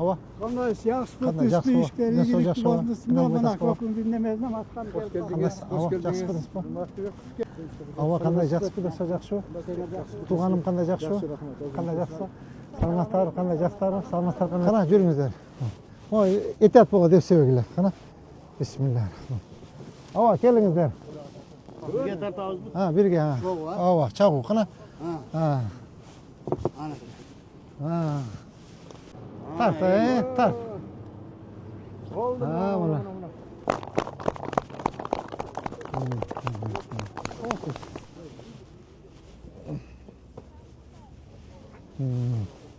Ава. Qanday yaxshi o'tishdi ishga yirik bo'lmasmi mana ko'pim dinlemezdim attan Ава qanday yaxshi bo'lsa yaxshi. Tuğanım qanday yaxshi. Qanday yaxshi. Salmatlar qanday yaxshi. Salmatlar qanday. Qana yuringizlar. Voy etat bo'ga deb sevgilar. Qana. Bismillahirrohmanirrohim. Ava kelingizlar. birga tartavizmi? Ha, birga. Ava, chaqu qana. Ha. Ana. Ha. Tart, tart. Ha, mana.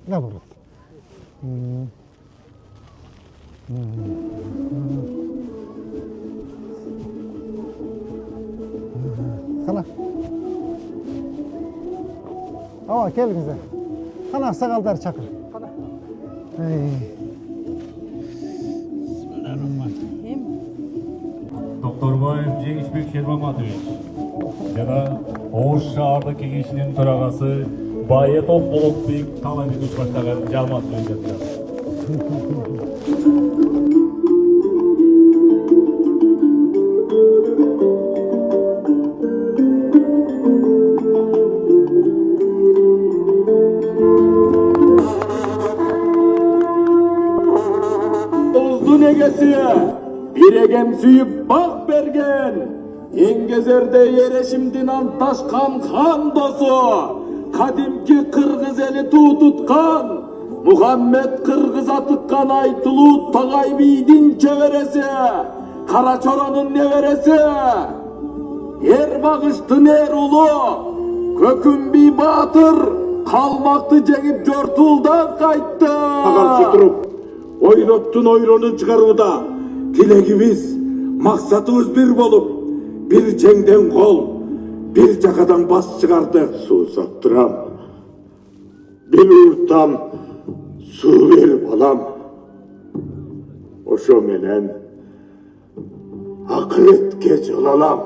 Ne bu? Kana. Ava kelingizler. Kana sakallar çakır. Kana. Doktorboyev Жеңишбек Шермаматович жана Ош шаардык кеңешинин төрагасы Байетов Болотбек Таламидович баштаган жаамат менен жатышат. Ozdun egesi biregem suyup bak bergen Engezerde yereşimdin antaşkan kan dosu Kadimki Kırgız eli tututkan Muhammed Kırgız atıkkan Aytulu Tagaybi'din çeveresi Karaçoranın neveresi Er bağıştın er ulu Kökümbi batır Kalmaktı jengip jortuldan kayttı Karşı durup oylottun oyronun çıkarıda Dilegimiz, maksatımız bir bolup bir cengden kol, bir cakadan bas çıkardı. Su saptıram, bir urtam, su ver balam. Oşo menen akıretke jolalam.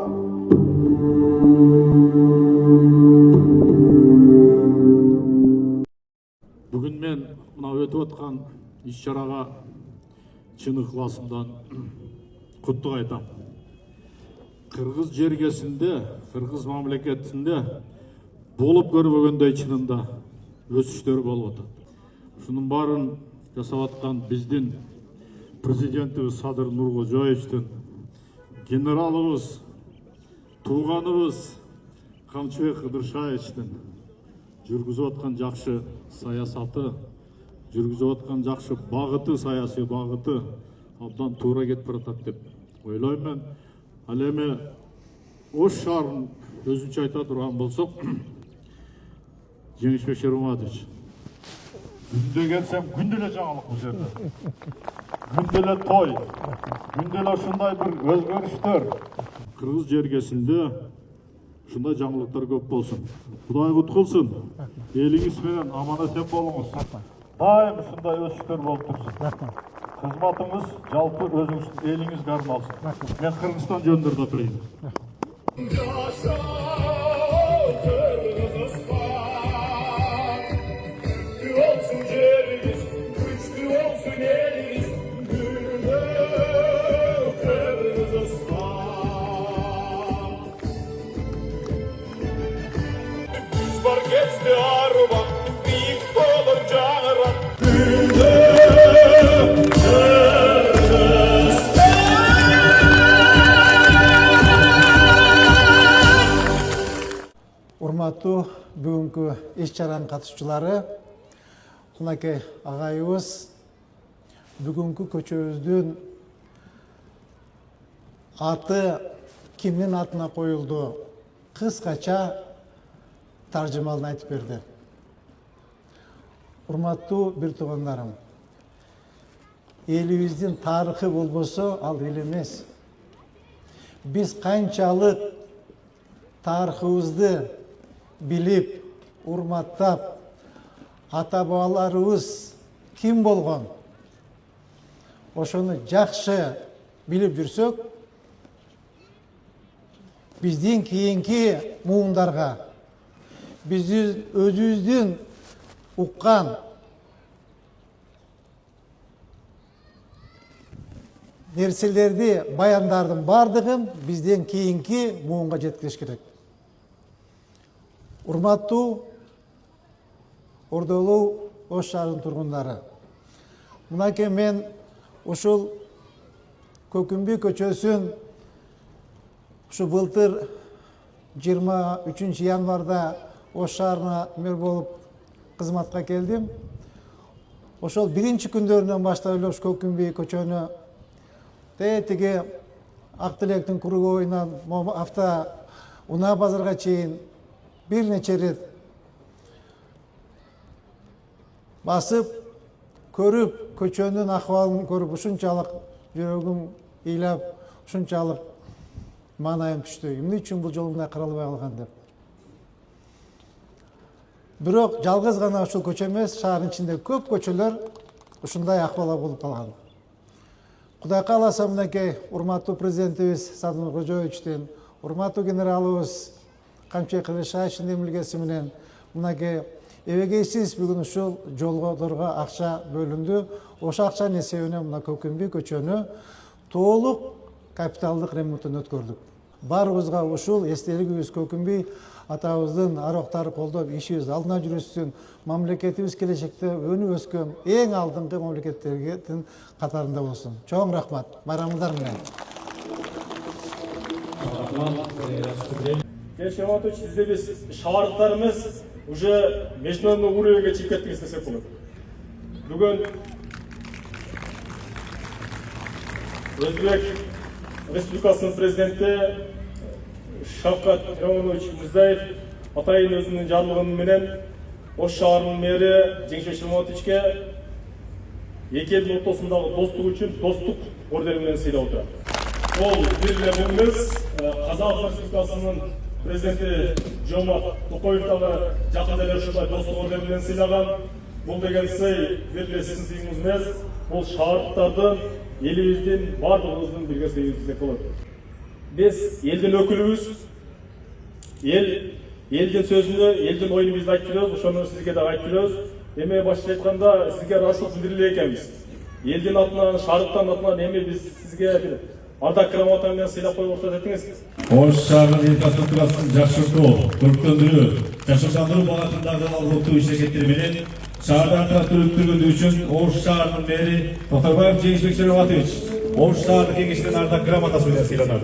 Бүгін мен мына өтіп отқан іс-шараға шын ықыласымдан құттық айтам. Қырғыз жергесінде, Қырғыз мамлекетінде болып көрбөгөндөй чынында өсүштөр болуп атат. Шунун барын жасап аткан биздин президентибиз Садыр Нуркожоевичтин, генералыбыз, тууганыбыз Камчыбек Кыдыршаевичтин жүргүзүп аткан жакшы саясаты, жүргүзүп аткан жакшы багыты, саясий багыты абдан туура кетип баратат деп ойлойм мен. Ал эми Ош шаарын өзүнчө айта турган болсок, Жеңишбек Шермаматович, күндө келсем күндө эле жаңылык бул жерде. Күндө эле той, күндө эле ушундай бир өзгөрүштөр. Кыргыз жергесинде ушундай жаңылыктар көп болсун. Кудай кут кылсын. Элиңиз менен аман-эсен болуңуз. Дайым ушундай өсүштөр болуп турсун. Кызматыңыз жалпы өзүңүздүн элиңизге арналсын. Мен Кыргызстан жөнүндө да билейм. Урматтуу бүгүнкү иш-чаранын катышчылары, кунакей агайыбыз бүгүнкү көчөбүздүн аты кимдин атына коюлду? Кыскача таржымалын айтып берди. Урматтуу бир туугандарым, элибиздин тарыхы болбосо ал эл эмес. Биз канчалык тарыхыбызды билип, урматтап, ата-бабаларыбыз ким болгон? Ошону жакшы билип жүрсөк, биздин кийинки муундарга, биздин өзүбүздүн уккан нерселерди, баяндардын бардыгын бизден кийинки муунга жеткириш керек. Урматтуу Ордолуу Ош шаарынын тургундары. Мынакей мен ушул Көкүмбү көчөсүн ушу былтыр 23 январда Ош шаарына мэр болуп кызматка келдим. Ошол биринчи күндөрүнөн баштап эле Көкүмбү көчөнү тиги Ак Тилектин круговойунан авто унаа базарга чейин бир нече рет басып, көрүп, көчөнүн акыбалын көрүп, ушунчалык жүрөгүм ыйлап, ушунчалык маанайым түштү. Эмне үчүн бул жолу мындай каралбай калган деп. Бирок жалгыз гана ушул көчө эмес, шаардын ичинде көп көчөлөр ушундай акыбалда болуп калган. Кудай кааласа, мынакей урматтуу президентибиз Садыр Кожоевичтин, урматтуу генералыбыз Камчы Кылышбаевдин эмилгеси менен мынакей эбегейсиз бүгүн ушул жолдорго акча бөлүндү. Ошол акчанын эсебинен мына Көкүмбү көчөнү толук капиталдык ремонтун өткөрдүк. Баарыбызга ушул эстелигибиз Көкүмбү атабыздын ароктары колдоп ишибиз алдына жүрүшсүн, мамлекетибиз келечекте өнүп өскөн эң алдыңкы мамлекеттердин катарында болсун. Чоң рахмат. Байрамыңдар менен. Шематович, сизде биз шаардыктарыбыз уже международный уровеньге чыгып кеттиңиз десек болот. Бүгүн Өзбек Республикасынын президенти Шавкат Миромонович Мирзиёев атайын өзүнүн жарлыгы менен Ош шаарынын мэри Жеңишбек Шематовичке эки элдин ортосундагы достук үчүн достук ордени менен сыйлоодо. Ол бир эле бул эмес, Казакстан Республикасынын президенти Жомарт Токаев дагы жакында эле ушундай достук ордени менен сыйлаган. Бул деген сый бир эле сиздин сыйыңыз эмес, бул шаардыктардын, элибиздин, бардыгыбыздын бирге сыйыбыз десек болот. Биз элдин өкүлүбүз, элдин сөзүнө, элдин оюн биз айтып жүрөбүз, ошону сизге дагы айтып жүрөбүз. Эми башкача айтканда сизге ыраазычылык билдире экенбиз. Элдин атынан, шаардыктардын атынан эми биз сизге бир ардак грамота менен сыйлап коюп уруксат этиңиз. Ош шаарынын инфраструктурасын жакшыртуу, көрктөндүрүү, жакшыртандыруу багытындагы алгылыктуу иш-аракеттери менен шаардын тарыптуулугу үчүн Ош шаарынын мэри Тоторбаев Жеңишбек Шерематович Ош шаардык кеңешинин ардак грамотасы менен сыйланат.